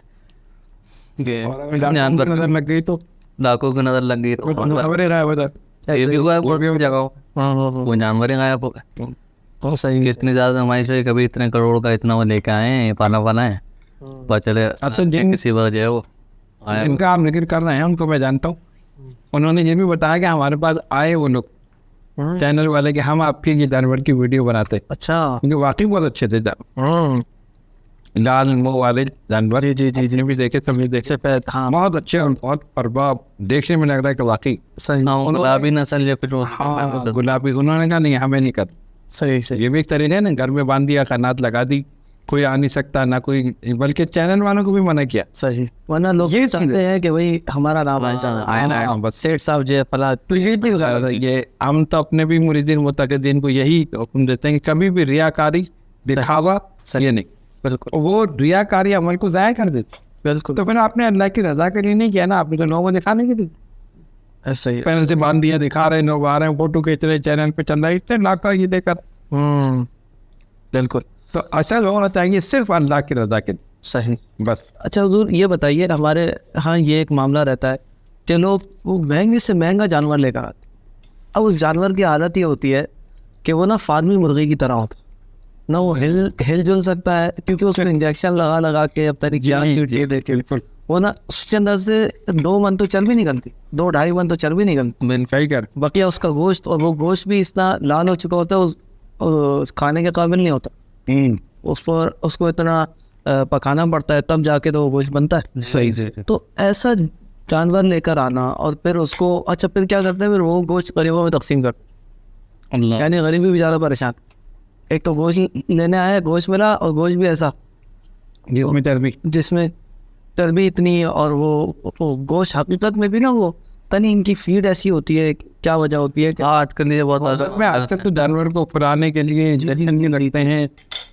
کہ جانور نظر لگ گئی تو لاکھوں کی نظر لگ گئی، تو خبریں رہا ہے. یہ بھی ہوا ہے بہت جگہوں، وہ جانور ہی غائب ہو گئے. صحیح. اتنی زیادہ نمائش ہے، کبھی اتنے کروڑ کا اتنا وہ لے کے آئے ہیں، پالا ہے، پتہ چلے کسی وجہ ہے وہ جن کا آپ ذکر کر رہے ہیں ان کو میں جانتا ہوں. انہوں نے یہ بھی بتایا کہ ہمارے پاس آئے وہ لوگ چینل والے کہ ہم آپ کی یہ جانور کی ویڈیو بناتے، اچھا. کیونکہ واقعی بہت اچھے تھے. لال منہ والے جانور جی بھی دیکھے، سبھی دیکھے، بہت اچھے اور بہت پرباب، دیکھنے میں لگ رہا ہے کہ واقعی گلابی نسل یا کچھ گلابی. انہوں نے کہا نہیں ہمیں نہیں کر. صحیح. یہ بھی ایک طریقہ ہے نا، گھر میں باندھ دیا، قنات لگا دی، کوئی آ نہیں سکتا نہ کوئی، بلکہ چینل والوں کو بھی منع کیا. صحیح. ورنہ لوگ یہ چاہتے ہیں کہ بھائی ہمارا نام آیا، بس سیٹ صاحب جی فلاں. تو یہ چیز غلط ہے. یہ ہم تو اپنے بھی مریدین متقدین کو یہی حکم دیتے ہیں کہ کبھی بھی ریاکاری، دکھاوا یہ نہیں. بالکل. وہ ریاکاری عمل کو ضائع کر دیتے. بالکل. تو پھر آپ نے اللہ کی رضا کے لیے نہیں کیا نا، آپ نے تو لوگوں کو دکھانے کے لیے ایسا ہی. پہلے سے باندھ دیا، دکھا رہے، لوگ آ رہے ہیں، فوٹو کھینچ رہے، چینل پہ چل رہا ہے، اتنے لاکھ کا یہ دے کر. بالکل. تو اصل ہونا چاہیے صرف اللہ کی رضا کے لیے. صحیح. بس. اچھا حضور یہ بتائیے، ہمارے ہاں یہ ایک معاملہ رہتا ہے کہ لوگ وہ مہنگے سے مہنگا جانور لے کر آتے. اب اس جانور کی حالت یہ ہوتی ہے کہ وہ نا فارمی مرغی کی طرح ہوتا، نہ وہ ہل جل سکتا ہے، کیونکہ اس میں انجیکشن لگا کے اب طریقے وہ نا اس کے اندر سے 2 من تو چربی نکلتی، 2-2.5 من تو چربی نکلتی. بقیہ اس کا گوشت، اور وہ گوشت بھی اتنا لال ہو چکا ہوتا ہے، کھانے کے قابل نہیں ہوتا. اس کو اتنا پکانا پڑتا ہے، تب جا کے تو وہ گوشت بنتا ہے. صحیح سے. تو ایسا جانور لے کر آنا اور پھر اس کو، اچھا پھر کیا کرتے ہیں، پھر وہ گوشت غریبوں میں تقسیم کرتے، یعنی غریبی بھی زیادہ پریشان. ایک تو گوشت لینے آیا، گوشت ملا، اور گوشت بھی ایسا جس میں چربی اتنی، اور وہ گوشت حقیقت میں بھی نا وہ تنی ان کی فیڈ ایسی ہوتی ہے، کیا وجہ ہوتی ہے کہ آج کل یہ بہت آج تک تو جانور کو پھرانے کے لیے انجیکشن لگتے ہیں،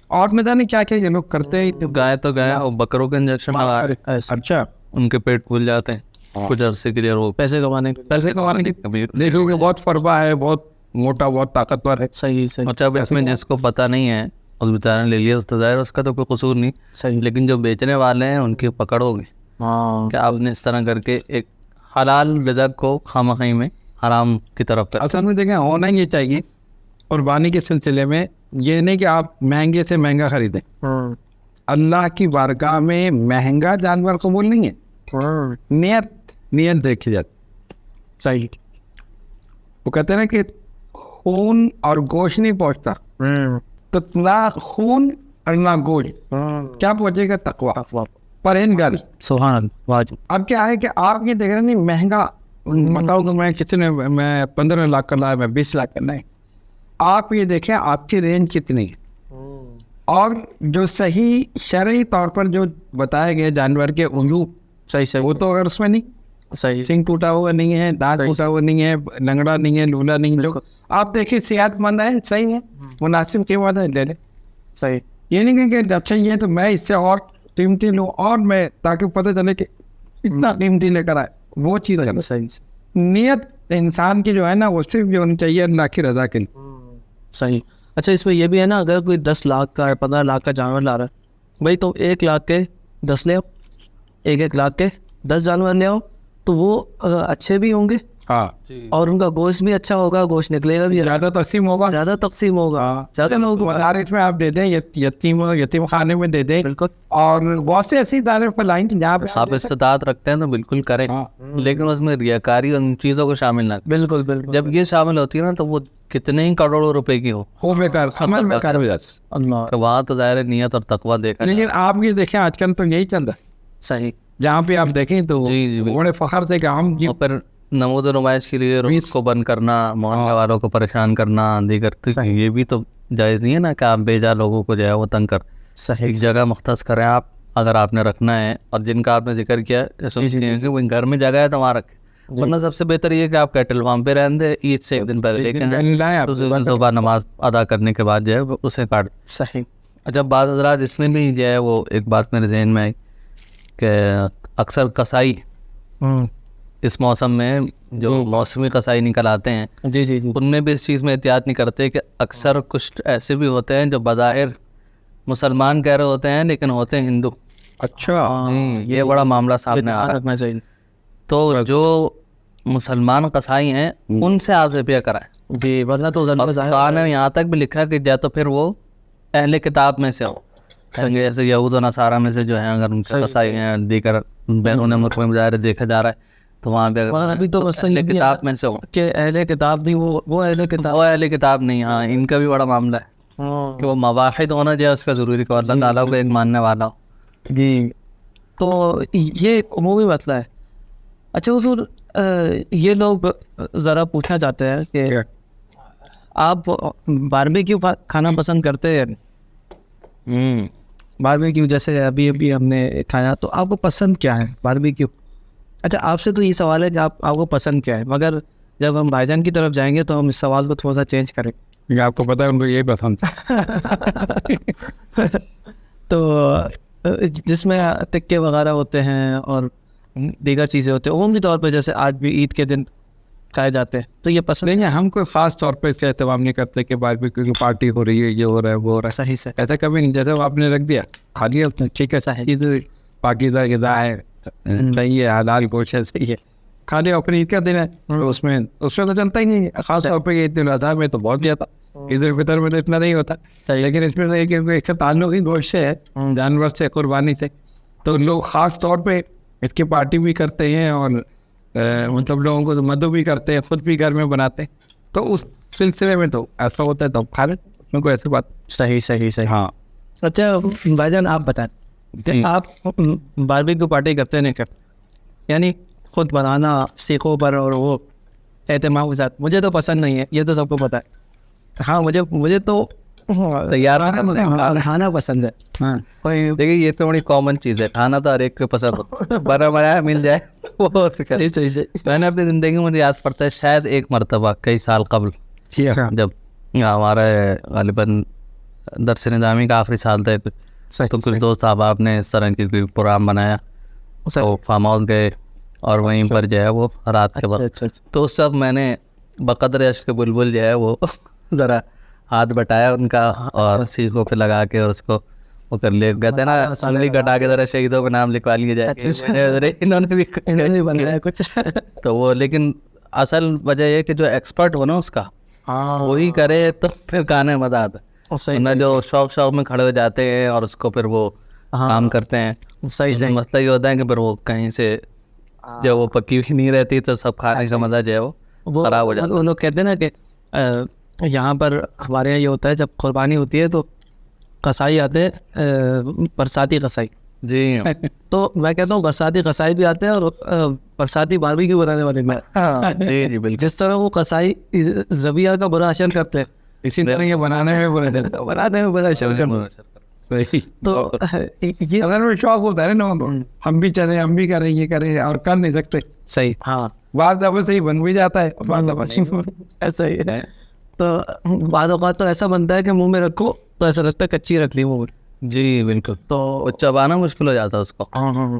اور میں نہیں کیا کیا یہ لوگ کرتے ہیں. گائے تو گیا، اور بکروں کے انجیکشن لگا، اچھا ان کے پیٹ پھول جاتے ہیں کچھ عرصے کے لیے، وہ پیسے کمانے کے دیکھو کہ بہت فربا ہے، بہت موٹا، بہت طاقتور ہے. صحیح. اچھا اس میں جس کو پتہ نہیں ہے اس بیچارے نے لے لیا، تو ظاہر اس کا تو کوئی قصور نہیں. صحیح. لیکن جو بیچنے والے ہیں ان کی پکڑ ہوگی کہ آپ نے اس طرح کر کے ایک حلال رزق کو خامخواہی میں حرام کی طرف کر. اصل میں دیکھیں ہونا یہ چاہیے قربانی کے سلسلے میں، یہ نہیں کہ آپ مہنگے سے مہنگا خریدیں. اللہ کی بارگاہ میں مہنگا جانور قبول نہیں ہے، نیت دیکھی جاتی. صحیح. وہ کہتے ہیں نا کہ خون اور گوشت نہیں پہنچتا، تو نہ خون اور نہ گوشت، کیا پہنچے گا؟ تقویٰ. پر ہیڈ گن. سبحان اللہ واجب. اب کیا ہے کہ آپ یہ دیکھ رہے ہیں نہیں مہنگا بتاؤں تو میں کسی نے میں 15 لاکھ کا لایا میں 20 لاکھ کا نہیں. آپ یہ دیکھیں آپ کی رینج کتنی ہے اور جو صحیح شرعی طور پر جو بتائے گئے جانور کے عیوب صحیح وہ تو اگر اس میں نہیں صحیح سنگ ٹوٹا ہوا نہیں ہے, دانت ٹوٹا ہوا نہیں ہے, لنگڑا نہیں ہے, لولا نہیں ہے, آپ دیکھیں صحت مند ہے, صحیح ہے, مناسب قیمت ہے, لے لیں. صحیح. یہ نہیں کہ اچھا یہ تو میں اس سے اور قیمتی لوں اور میں تاکہ پتہ چلے کہ اتنا قیمتی لے کر آئے, وہ چیز ہے. صحیح نیت انسان کی جو ہے نا وہ صرف جو ہونی چاہیے اللہ کی رضا کے لیے. صحیح. اچھا اس میں یہ بھی ہے نا اگر کوئی 10 لاکھ کا 15 لاکھ کا جانور لا رہا ہے بھائی, تو 1 لاکھ کے 10 لے آؤ, 1 لاکھ کے 10 جانور لے آؤ تو وہ اچھے بھی ہوں گے ہاں اور ان کا گوشت بھی اچھا ہوگا, گوشت نکلے گا بھی زیادہ تقسیم ہوگا, زیادہ تقسیم ہوگا, زیادہ لوگوں کو مدارس میں آپ دے دیں, یتیم خانے میں دے دیں. بالکل. اور بہت سے ایسی ادارے پر لائن جہاں پہ آپ استطاعت رکھتے ہیں تو بالکل کریں, لیکن اس میں ریاکاری اور ان چیزوں کو شامل نہ کریں. بالکل بالکل. جب یہ شامل ہوتی ہے نا تو وہ کتنے ہی کروڑوں روپے کی ہو بیکار عمل میں کر اللہ. تو وہاں تو ظاہر نیت اور تقویٰ دیکھا. لیکن آپ یہ دیکھیں آج کل تو یہی چل رہا ہے, صحیح. جہاں پہ آپ دیکھیں تو جی بڑے فخر سے کہ ہم اور پھر نمود و نمائش کے لیے روز کو بند کرنا, محلے والوں کو پریشان کرنا, دیگر یہ بھی تو جائز نہیں ہے نا کہ آپ بے جا لوگوں کو جو ہے وہ تنگ کر. صحیح. ایک جگہ مختص کریں آپ اگر آپ نے رکھنا ہے, اور جن کا آپ نے ذکر کیا وہ گھر میں جگہ ہے تو وہاں رکھیں, ورنہ سب سے بہتر یہ کہ آپ کیٹل فارم پہ رہن دیں, عید سے 1 دن پہلے لے کے صبح نماز ادا کرنے کے بعد جو ہے اسے کاٹ. صحیح. جب بعض حضرات اس میں بھی جو ہے وہ ایک بات میرے ذہن میں آئی کہ اکثر قصائی اس موسم میں جو موسمی قصائی نکل آتے ہیں جی جی جی ان میں بھی اس چیز میں احتیاط نہیں کرتے کہ اکثر کچھ ایسے بھی ہوتے ہیں جو بظاہر مسلمان کہہ رہے ہوتے ہیں لیکن ہوتے ہیں ہندو. اچھا یہ بڑا معاملہ سامنے آ رہا رکھنا چاہیے. ہے. تو جو مسلمان قصائی ہیں ان سے آپ ذبح کرائیں. جی ورنہ تو قرآن میں یہاں تک بھی لکھا کہ یا تو پھر وہ اہل کتاب میں سے ہو, جیسے یہود و نصارہ میں سے جو ہیں اگر ان سے قصائی ہیں دیگر بیرون ملک میں ظاہر دیکھا جا رہا ہے تو وہاں پہ ابھی تو اہل کتاب میں سے ہو کہ اہل کتاب نہیں, وہ اہل کتاب, وہ اہل کتاب نہیں. ہاں ان کا بھی بڑا معاملہ ہے کہ وہ مواحد ہونا جو ہے اس کا ضروری کہ اللہ تعالیٰ کو ایک ماننے والا ہو. جی تو یہ ایک عمومی مسئلہ ہے. اچھا حضور یہ لوگ ذرا پوچھنا چاہتے ہیں کہ آپ باربیکیو کھانا پسند کرتے ہیں؟ باربیکیو جیسے ابھی ہم نے کھایا تو آپ کو پسند کیا ہے باربیکیو؟ اچھا آپ سے تو یہ سوال ہے کہ آپ کو پسند کیا ہے, مگر جب ہم بھائی جان کی طرف جائیں گے تو ہم اس سوال کو تھوڑا سا چینج کریں. آپ کو پتا ہے ان کو یہی پسند تو جس میں ٹکے وغیرہ ہوتے ہیں اور دیگر چیزیں ہوتی ہیں عمومی طور پہ, جیسے آج بھی عید کے دن کھائے جاتے ہیں, تو یہ پسند نہیں ہے. ہم کوئی خاص طور پہ اس کا اہتمام نہیں کرتے کہ باربیکیو کی پارٹی ہو رہی ہے, یہ ہو رہا ہے, وہ ہو رہا ہے. صحیح سے ایسا کبھی نہیں. جیسے آپ نے رکھ دیا کھا لیا ٹھیک ہے, عید پاکیزہ غذا ہے, صحیح ہے, حلال گوشت ہے, صحیح ہے, کھا لیا. اور پھر عید کا دن ہے تو اس میں تو چلتا ہی نہیں ہے. خاص طور پہ عید الاضحیٰ میں تو بہت زیادہ, عید الفطر میں تو اتنا نہیں ہوتا. لیکن اس میں تو ایک اس کا تعلق ہی گوشت سے ہے, جانور سے, قربانی سے. تو لوگ خاص طور پہ اس کی پارٹی بھی کرتے ہیں اور مطلب لوگوں کو مدعو بھی کرتے ہیں, خود بھی گھر میں بناتے ہیں. تو اس سلسلے میں تو ایسا ہوتا ہے تو کھا لیتے, اس میں کوئی ایسی بات. صحیح. ہاں اچھا بھائی جان آپ بتائیں کہ آپ باربیکیو پارٹی کرتے نہیں کرتے, یعنی خود بنانا سیخوں پر اور وہ اہتمام کے ساتھ؟ مجھے تو پسند نہیں ہے, یہ تو سب کو پتہ ہے. ہاں مجھے تو تیار کھانا پسند ہے. ہاں دیکھیے یہ تو بڑی کامن چیز ہے, کھانا تو ہر ایک کو پسند ہوتا ہے, بنا بنایا مل جائے وہ صحیح. میں نے اپنی زندگی میں یاد پڑتا ہے شاید ایک مرتبہ کئی سال قبل جب ہمارے غالباً درس نظامی کا آخری سال تھا تو کچھ دوست احباب نے اس طرح کی کوئی پروگرام بنایا, تو فارم ہاؤس گئے اور وہیں پر جو ہے وہ رات کے وقت, تو اس وقت میں نے بقدر عشق بلبل جو ہے وہ ذرا ہاتھ بٹایا ان کا اور سیخوں پہ لگا کے اور اس کو وہ کر لے, کہتے ہیں نا انگلی کٹا کے ذرا شہیدوں کا نام لکھوا لیے جائے, انہوں نے بھی بنایا کچھ. تو وہ لیکن اصل وجہ یہ کہ جو ایکسپرٹ ہو نا اس کا وہی کرے تو پھر کھانے میں مزہ آتا ہے. جو شوق میں کھڑے ہو جاتے ہیں اور اس کو پھر وہ کام کرتے ہیں. صحیح مسئلہ یہ ہوتا ہے کہ پھر وہ کہیں سے جب وہ پکی ہوئی نہیں رہتی تو سب کھانے کا مزہ جو ہے وہ خراب ہو جاتا ہے. وہ لوگ کہتے ہیں نا کہ یہاں پر ہمارے یہاں یہ ہوتا ہے جب قربانی ہوتی ہے تو قصائی آتے ہیں, برساتی قصائی, جی تو میں کہتا ہوں برساتی قصائی بھی آتے ہیں اور برساتی باربیکیو بنانے والے میں جی جی بالکل. جس طرح وہ قصائی ذبیحہ کا برا اثر کرتے ہیں اسی طرح یہ بنانے میں برے دل بنانے میں برا اثر کرتے ہیں. صحیح. تو یہ اگر میں شوق ہوتا ہے نا ہم بھی چلیں ہم بھی کریں یہ کریں اور کر نہیں سکتے. صحیح. ہاں بعض دفعہ صحیح بن بھی جاتا ہے بعض دفعہ نہیں. ایسا ہی ہے. تو بعض اوقات تو ایسا بنتا ہے کہ منہ میں رکھو تو ایسا لگتا ہے کچی رکھ لی منہ میں. جی بالکل. تو وہ چبانا مشکل ہو جاتا ہے اس کو.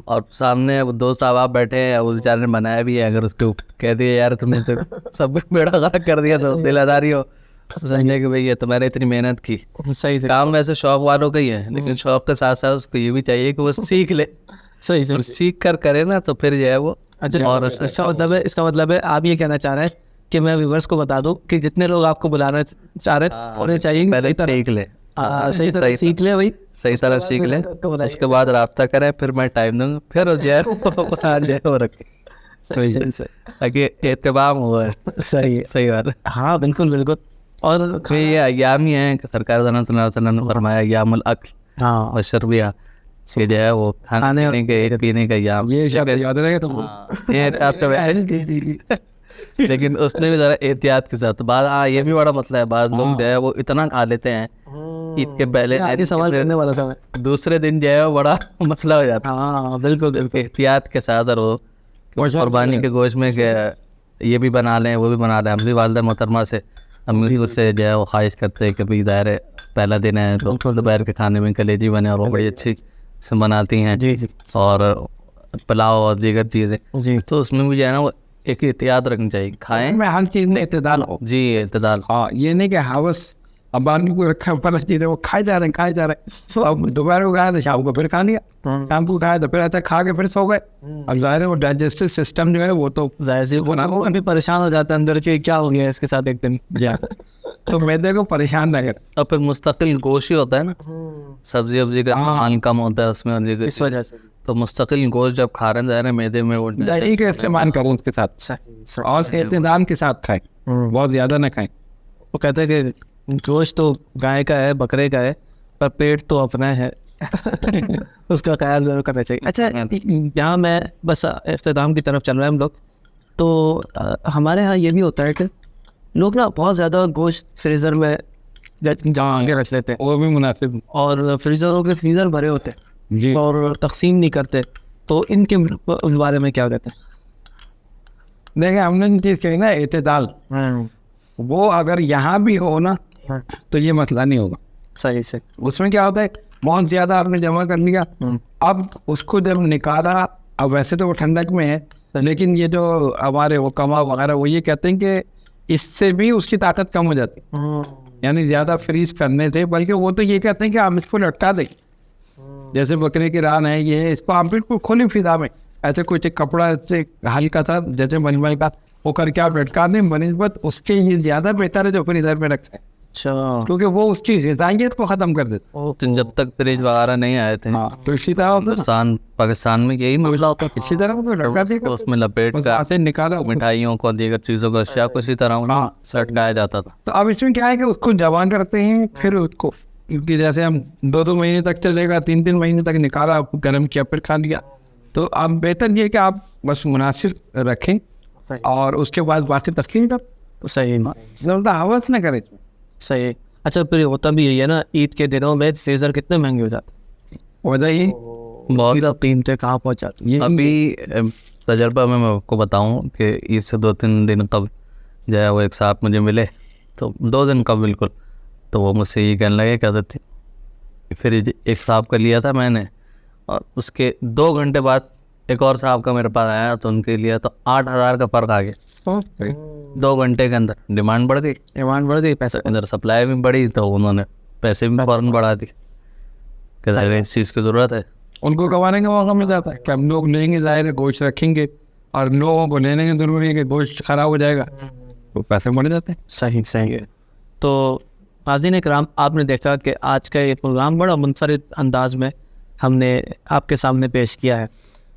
اور سامنے دو صاحب آپ بیٹھے ہیں, اس بیچارے نے بنایا بھی ہے, اگر اس کو کہہ دیا یار تم نے تو سب بیڑا غرق کر دیا تو دل آزاری ہو سمجھے کہ بھائی یہ تمہارے اتنی محنت کی. صحیح سے کام ویسے شوق والوں کا ہی ہے, لیکن شوق کے ساتھ ساتھ اس کو یہ بھی چاہیے کہ وہ سیکھ لے. صحیح سے سیکھ کر کرے نا تو پھر جو ہے وہ. اچھا, اور اس کا مطلب ہے آپ یہ کہنا چاہ رہے ہیں کہ میں ویورس کو بتا دوں کہ جتنے لوگ آپ کو بلانا چاہ رہے ہیں انہیں چاہیے پہلے سیکھ لے, صحیح طرح سیکھ لے بھائی, صحیح طرح سیکھ لے, اس کے بعد رابطہ کریں, پھر میں ٹائم دوں گا, پھر ہو جائے وہ رکھے تاکہ اہتمام ہوا ہے. صحیح صحیح بات ہے. ہاں بالکل بالکل. اور یہ ایام ہی ہیں کہ سرکار صلی اللہ علیہ وسلم نے فرمایا ایام الاکل ہاں والشربیہ, کہ جو ہے وہ کھانے پینے کا ایام. یہ شاید یاد رہے گا تم کو. لیکن اس میں بھی ذرا احتیاط کے ساتھ. بعض یہ بھی بڑا مسئلہ ہے, بعض لوگ جو ہے وہ اتنا کھا لیتے ہیں عید کے پہلے, آگے سوال کرنے والا تھا میں, دوسرے دن جو ہے وہ بڑا مسئلہ ہو جاتا ہے. ہاں بالکل بالکل. احتیاط کے ساتھ, اور وہ قربانی کے گوشت میں کہ یہ بھی بنا لیں وہ بھی بنا لیں. ہم بھی والدہ محترمہ سے ہم سے جو ہے وہ خواہش کرتے ہیں کہ بھائی ظاہر ہے پہلا دن ہے تو دوپہر کے کھانے میں کلیجی بنے, اور وہ بڑی اچھی سے بناتی ہیں. جی جی. اور پلاؤ اور دیگر چیزیں. جی تو اس میں بھی جو ہے نا وہ ایک احتیاط رکھنی چاہیے. کھائیں میں ہر چیز میں اعتدال ہو. جی اعتدال. ہاں یہ نہیں کہ ہوس اب آدمی کو رکھا پلس چیزیں وہ کھائے جا رہے ہیں. اب دوپہر کو کھایا تو شام کو پھر کھا لیا, شام کو کھایا تو پھر ایسا کھا کے پھر سو گئے. اب ظاہر ہے وہ ڈائجسٹو سسٹم جو ہے وہ تو ظاہر سی وہ ابھی پریشان ہو جاتا ہے اندر کہ کیا ہو گیا اس کے ساتھ ایک دن. تو میدے کو پریشان نہ کر. اور پھر مستقل گوشت ہی ہوتا ہے نا, سبزی وبزی کا استعمال کم ہوتا ہے اس میں, اس وجہ سے تو مستقل گوشت جب کھا رہے ہیں ظاہر ہے میدے میں وہ دہی کا استعمال کروں اس کے ساتھ, اور اعتدال کے ساتھ کھائیں, بہت زیادہ نہ کھائیں. وہ کہتے ہیں کہ گوشت تو گائے کا ہے بکرے کا ہے پر پیٹ تو اپنا ہے, اس کا خیال ضرور کرنا چاہیے. اچھا یہاں میں بس اختتام کی طرف چل رہے ہیں ہم لوگ, تو ہمارے ہاں یہ بھی ہوتا ہے کہ لوگ نا بہت زیادہ گوشت فریزر میں جہاں آگے رکھ لیتے ہیں, وہ بھی مناسب. اور فریزروں کے فریزر بھرے ہوتے ہیں جی, اور تقسیم نہیں کرتے, تو ان کے بارے میں کیا کہتے ہیں؟ دیکھیں ہم نے چیز کہی نا اعتدال, وہ اگر یہاں بھی ہو نا تو یہ مسئلہ نہیں ہوگا. صحیح سے اس میں کیا ہوتا ہے بہت زیادہ آپ نے جمع کر لیا, اب اس کو جب نکالا, اب ویسے تو وہ ٹھنڈک میں ہے, لیکن یہ جو ہمارے حکما وغیرہ وہ یہ کہتے ہیں کہ اس سے بھی اس کی طاقت کم ہو جاتی ہے, یعنی زیادہ فریز کرنے سے. بلکہ وہ تو یہ کہتے ہیں کہ ہم اس کو لٹکا دیں, جیسے بکرے کی ران ہے یہ, اس کو آپ بالکل کھلی فضا میں ایسے کچھ کپڑا سے ہلکا تھا جیسے مجمل کا وہ کر کے آپ لٹکا دیں, بنسبت اس کے یہ زیادہ بہتر ہے جو پھر ادھر میں رکھتے ہیں. اچھا, کیونکہ وہ اس کی غذائیت کو ختم کر دیتے. جب تک فریج وغیرہ نہیں آئے تھے تو اسی طرح پاکستان میں یہی مسئلہ ہوتا ہے, اسی طرح وہ لٹکا دے اس میں لپیٹ کر سے نکالا مٹھائیوں کو دیگر چیزوں کو اشیاء کو اسی طرح لٹکایا جاتا تھا. تو اب اس میں کیا ہے کہ اس کو جوان کرتے ہیں, پھر اس کو کیونکہ جیسے ہم 2 مہینے تک چلے گا, 3 مہینے تک نکالا, گرم کیا, پھر کھا لیا. تو اب بہتر یہ کہ آپ بس مناسب رکھیں اور اس کے بعد باقی تقسیم کر. صحیح حوث نہ کریں. صحیح. اچھا پھر ہوتا بھی یہی ہے نا, عید کے دنوں میں فریزر کتنے مہنگے ہو جاتے ہیں, وجہ ہی بہت قیمتیں کہاں پہنچ جاتی ہیں. ابھی تجربہ میں آپ کو بتاؤں کہ عید سے 2-3 دن قبل جو ہے وہ ایک صاحب مجھے ملے, تو 2 دن قبل بالکل, تو وہ مجھ سے یہ کہنے لگے کہ حضرت فریج ایک صاحب کا لیا تھا میں نے, اور اس کے 2 گھنٹے بعد ایک اور صاحب کا میرے پاس آیا, تو ان کے لیا تو 8,000 کا فرق آ گیا 2 گھنٹے کے اندر. ڈیمانڈ بڑھ گئی, پیسہ اندر سپلائی بھی بڑھی, تو انہوں نے پیسے بھی فوراً بڑھا دی کہ ظاہر اس چیز کی ضرورت ہے. ان کو کمانے کا موقع مل جاتا ہے کہ ہم لوگ لیں گے, ظاہر ہے گوشت رکھیں گے, اور لوگوں کو لینے کی ضروری ہے کہ گوشت خراب ہو جائے گا, تو پیسے بڑھ جاتے ہیں. صحیح ہے. تو ناظرین کرام, آپ نے دیکھا کہ آج کا یہ پروگرام بڑا منفرد انداز میں ہم نے آپ کے سامنے پیش کیا ہے.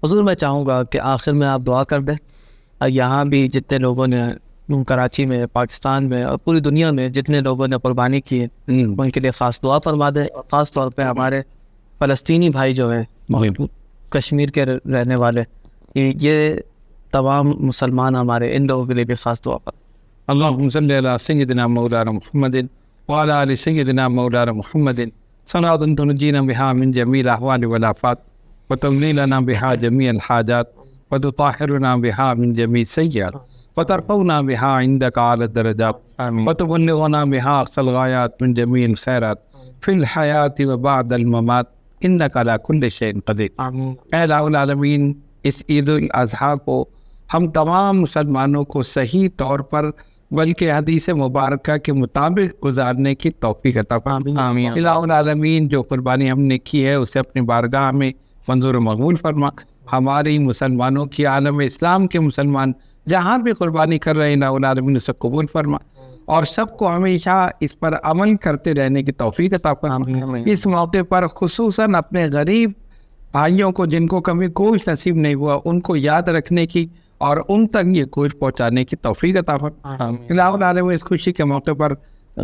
حضور میں چاہوں گا کہ آخر میں آپ دعا کر دیں, یہاں بھی جتنے لوگوں نے کراچی میں, پاکستان میں اور پوری دنیا میں جتنے لوگوں نے قربانی کی ہے ان کے لیے خاص دعا فرما دیں, اور خاص طور پہ ہمارے فلسطینی بھائی جو ہیں کشمیر کے رہنے والے، یہ تمام مسلمان ہمارے، ان لوگوں کے لیے بھی خاص دعا پر. اللهم صل على سيدنا مولانا محمد وعلى آل سيدنا مولانا محمد صلاة تنجينا بها من جميع الأهوال والآفات وتملي لنا بها جميع الحاجات وتطهرنا بها من جميع السيئات وترفعنا بها عندك أعلى الدرجات وتبلغنا بها أقصى الغايات من جميع الخيرات في الحياة وبعد الممات إنك على كل شيء قدير. اے الہ العالمین، اس عید الاضحیٰ کو ہم تمام مسلمانوں کو صحیح طور پر بلکہ حدیث مبارکہ کے مطابق گزارنے کی توفیق عطا فرما. الہ العالمین، جو قربانی ہم نے کی ہے اسے اپنی بارگاہ میں منظور و مقبول فرما. ہماری مسلمانوں کی، عالم اسلام کے مسلمان جہاں بھی قربانی کر رہے ہیں، الہ العالمین اسے قبول فرما اور سب کو ہمیشہ اس پر عمل کرتے رہنے کی توفیق عطا فرما. اس موقع پر خصوصاً اپنے غریب بھائیوں کو جن کو کبھی گوشت نصیب نہیں ہوا، ان کو یاد رکھنے کی اور ان تک یہ گوشت پہنچانے کی توفیق عطا فرما. الہ العالمین، اس خوشی کے موقع پر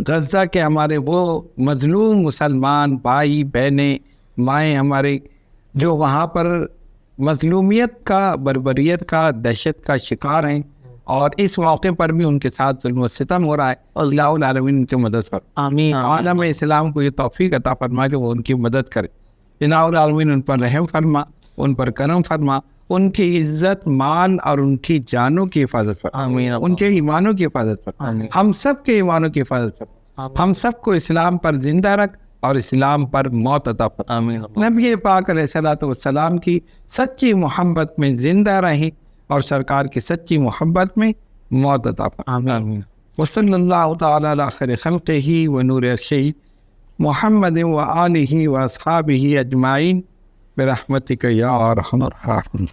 غزہ کے ہمارے وہ مظلوم مسلمان بھائی بہنیں مائیں ہمارے جو وہاں پر مظلومیت کا، بربریت کا، دہشت کا شکار ہیں، اور اس موقع پر بھی ان کے ساتھ ظلم و ستم ہو رہا ہے، الہ العالمین ان کی مدد فرما. آمین. عالم اسلام کو یہ توفیق عطا فرما کہ وہ ان کی مدد کرے. الہ العالمین ان پر رحم فرما، ان پر کرم فرما، ان کی عزت مال اور ان کی جانوں کی حفاظت فرما، ان کے ایمانوں کی حفاظت فرما، ہم سب کے ایمانوں کی حفاظت فرما، ہم سب کو اسلام پر زندہ رکھ اور اسلام پر موت عطا فرما. نبی پاک علیہ الصلوۃ والسلام کی سچی محبت میں زندہ رہیں اور سرکار کی سچی محبت میں موت عطا فرما. وصلی اللہ تعالی علی خیر خلقہ ونور عرشہ محمد وآلہ واصحابہ اجمعین برحمتک یا ارحم الراحمین.